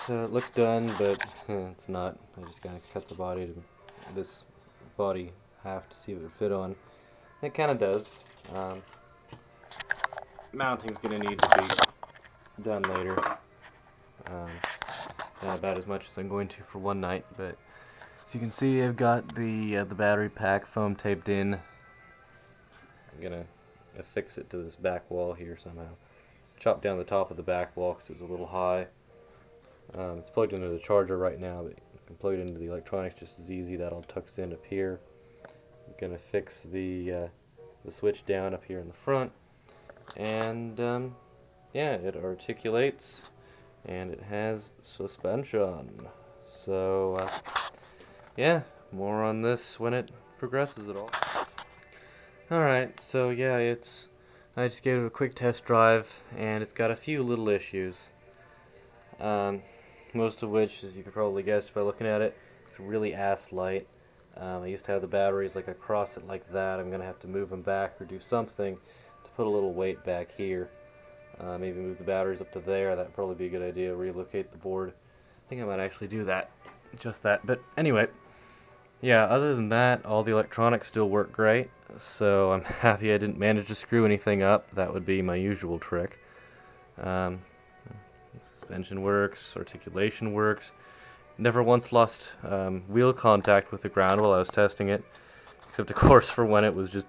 it looks done, but it's not. I just gotta cut the body to this body half to see if it fit on. It kind of does. Mounting's gonna need to be done later. Not about as much as I'm going to for one night, but as you can see, I've got the battery pack foam taped in. I'm gonna affix it to this back wall here somehow. Chop down the top of the back wall because it's a little high. It's plugged into the charger right now, but you can plug it into the electronics just as easy. That all tucks in up here. I'm gonna fix the switch down up here in the front, and yeah, it articulates and it has suspension. So yeah, more on this when it progresses at all. Alright, so yeah, I just gave it a quick test drive, and it's got a few little issues. Most of which, as you could probably guess by looking at it, it's really ass light. I used to have the batteries like across it like that. I'm going to have to move them back or do something to put a little weight back here. Maybe move the batteries up to there. That would probably be a good idea. Relocate the board. I think I might actually do that. Just that. But anyway, yeah, other than that, all the electronics still work great. So I'm happy I didn't manage to screw anything up. That would be my usual trick. Suspension works, articulation works. Never once lost wheel contact with the ground while I was testing it, except of course for when it was just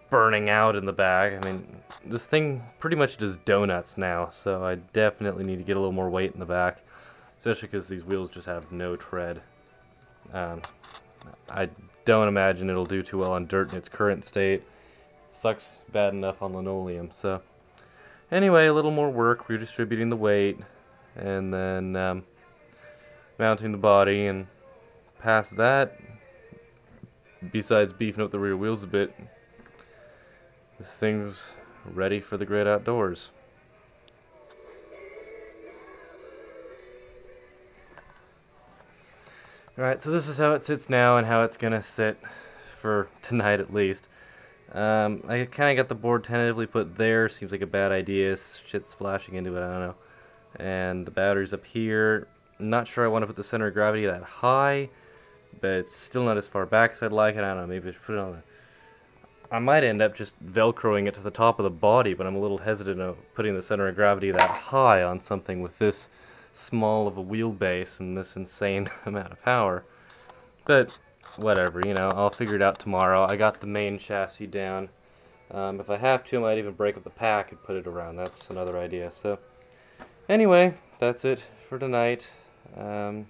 burning out in the back. I mean, this thing pretty much does donuts now, so I definitely need to get a little more weight in the back, especially because these wheels just have no tread. I don't imagine it'll do too well on dirt in its current state. Sucks bad enough on linoleum, so anyway, a little more work, redistributing the weight, and then mounting the body, and past that, besides beefing up the rear wheels a bit, this thing's ready for the great outdoors. Alright, so this is how it sits now and how it's gonna sit for tonight at least. I kind of got the board tentatively put there. Seems like a bad idea. Shit's splashing into it, I don't know. And the battery's up here. Not sure I want to put the center of gravity that high, but it's still not as far back as I'd like it. I don't know, maybe I should put it on I might end up just velcroing it to the top of the body, but I'm a little hesitant of putting the center of gravity that high on something with this small of a wheelbase and this insane amount of power. But whatever, you know, I'll figure it out tomorrow. I got the main chassis down. If I have to, I might even break up the pack and put it around. That's another idea. So anyway, that's it for tonight. Now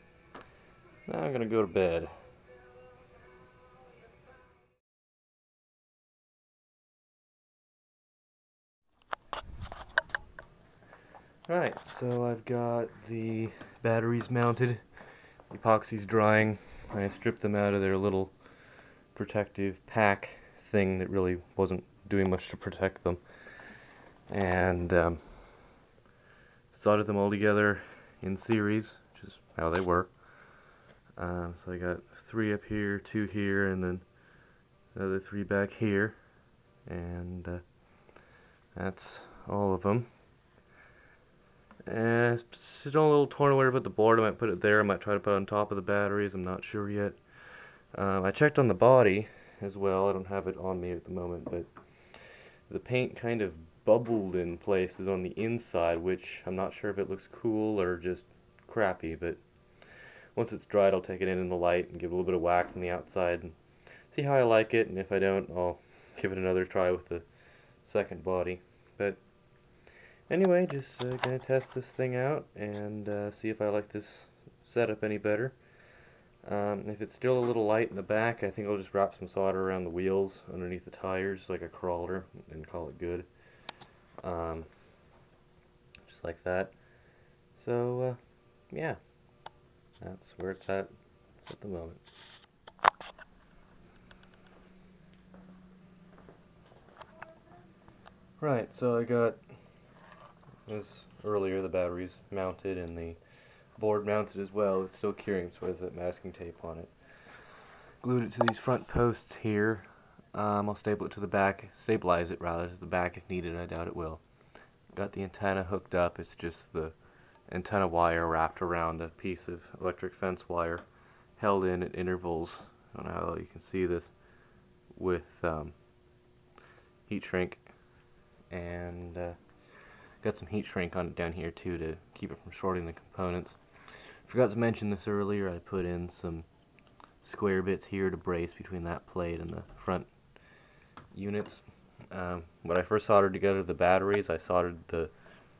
I'm gonna go to bed. Right, so I've got the batteries mounted, the epoxy's drying. I stripped them out of their little protective pack thing that really wasn't doing much to protect them, and soldered them all together in series, which is how they work. So I got 3 up here, 2 here, and then another 3 back here, and that's all of them. And it's still a little torn away about the board. I might put it there. I might try to put it on top of the batteries. I'm not sure yet. I checked on the body as well. I don't have it on me at the moment, but the paint kind of bubbled in places on the inside, which I'm not sure if it looks cool or just crappy, but once it's dried, I'll take it in the light and give it a little bit of wax on the outside and see how I like it, and if I don't, I'll give it another try with the second body. But anyway, just gonna test this thing out and see if I like this setup any better. If it's still a little light in the back, I think I'll just wrap some solder around the wheels underneath the tires like a crawler and call it good. Just like that. So yeah, that's where it's at the moment. Right, so I got, as earlier, the batteries mounted and the board mounted as well. It's still curing, so there's that masking tape on it. Glued it to these front posts here. I'll staple it to the back, stabilize it rather to the back if needed. I doubt it will. Got the antenna hooked up. It's just the antenna wire wrapped around a piece of electric fence wire, held in at intervals. I don't know how you can see this, with heat shrink, and got some heat shrink on it down here too to keep it from shorting the components. Forgot to mention this earlier. I put in some square bits here to brace between that plate and the front units. When I first soldered together the batteries, I soldered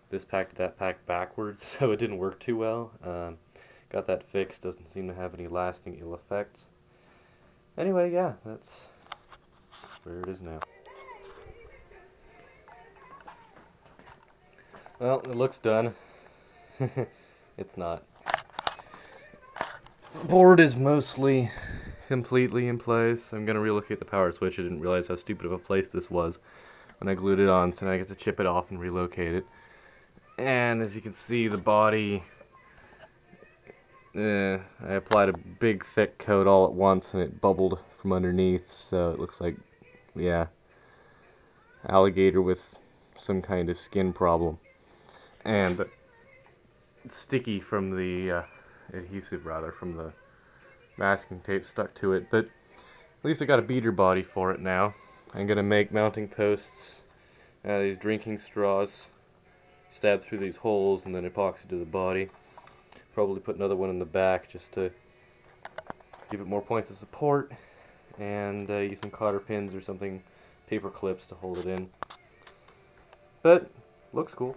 this pack to that pack backwards, so it didn't work too well. Got that fixed. Doesn't seem to have any lasting ill effects. Anyway, yeah, that's where it is now. Well, it looks done. It's not. Board is mostly completely in place. I'm going to relocate the power switch. I didn't realize how stupid of a place this was when I glued it on, so now I get to chip it off and relocate it. And as you can see, the body, I applied a big thick coat all at once and it bubbled from underneath, so it looks like, yeah, alligator with some kind of skin problem. And sticky from the adhesive, rather, from the masking tape stuck to it. But at least I got a beater body for it now. I'm going to make mounting posts out of these drinking straws, stab through these holes, and then epoxy to the body. Probably put another one in the back just to give it more points of support, and use some cotter pins or something, paper clips to hold it in. But looks cool.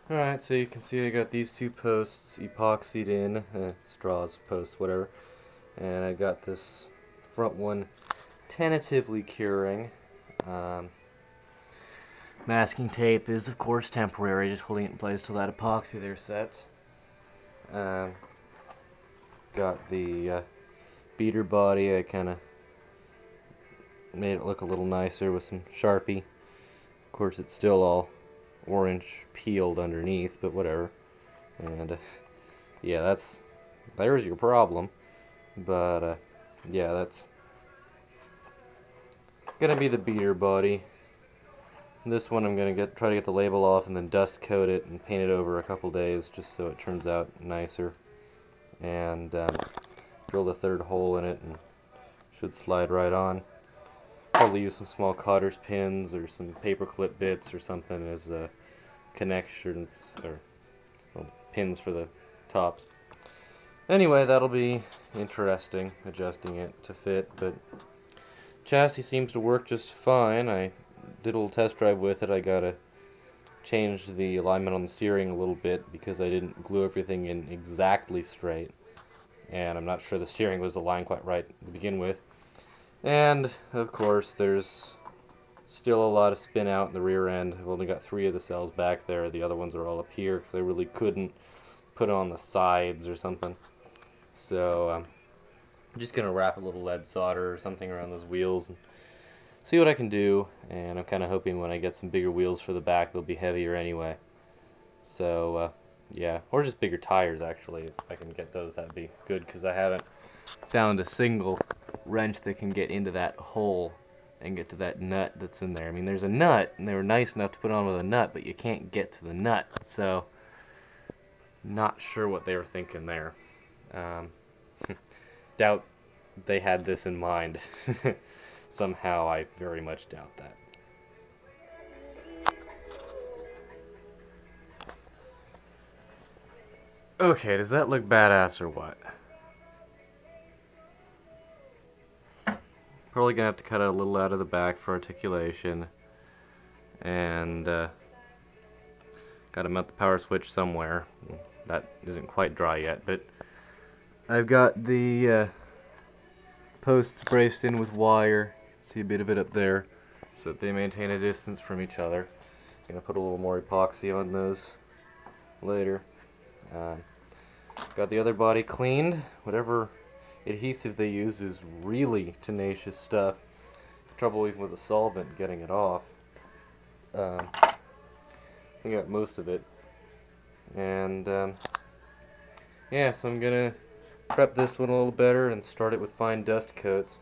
Alright, so you can see I got these two posts epoxied in, straws, posts, whatever, and I got this front one tentatively curing. Masking tape is of course temporary, just holding it in place till that epoxy there sets. Got the beater body. I kind of made it look a little nicer with some Sharpie. Of course it's still all orange peeled underneath, but whatever. And yeah, there's your problem. But yeah, that's gonna be the beater body. This one I'm gonna try to get the label off and then dust coat it and paint it over a couple days just so it turns out nicer. And drill the third hole in it and should slide right on. Probably use some small cotters pins or some paper clip bits or something as connections, or pins for the tops. Anyway, that'll be interesting, adjusting it to fit, but chassis seems to work just fine. I did a little test drive with it. I gotta change the alignment on the steering a little bit because I didn't glue everything in exactly straight, and I'm not sure the steering was aligned quite right to begin with. And of course there's still a lot of spin out in the rear end. I've only got 3 of the cells back there. The other ones are all up here because I really couldn't put it on the sides or something. So I'm just gonna wrap a little lead solder or something around those wheels and see what I can do. And I'm kind of hoping when I get some bigger wheels for the back they'll be heavier anyway. So yeah, or just bigger tires actually. If I can get those, that'd be good, because I haven't found a single wrench that can get into that hole and get to that nut that's in there. I mean, there's a nut, and they were nice enough to put on with a nut, but you can't get to the nut, so not sure what they were thinking there. Doubt they had this in mind. Somehow, I very much doubt that. Okay, does that look badass or what? Probably gonna have to cut a little out of the back for articulation, and gotta mount the power switch somewhere. That isn't quite dry yet, but I've got the posts braced in with wire. You can see a bit of it up there, so that they maintain a distance from each other. I'm gonna put a little more epoxy on those later. Got the other body cleaned. Whatever adhesive they use is really tenacious stuff. Trouble even with the solvent getting it off. I think I got most of it. And yeah, so I'm gonna prep this one a little better and start it with fine dust coats.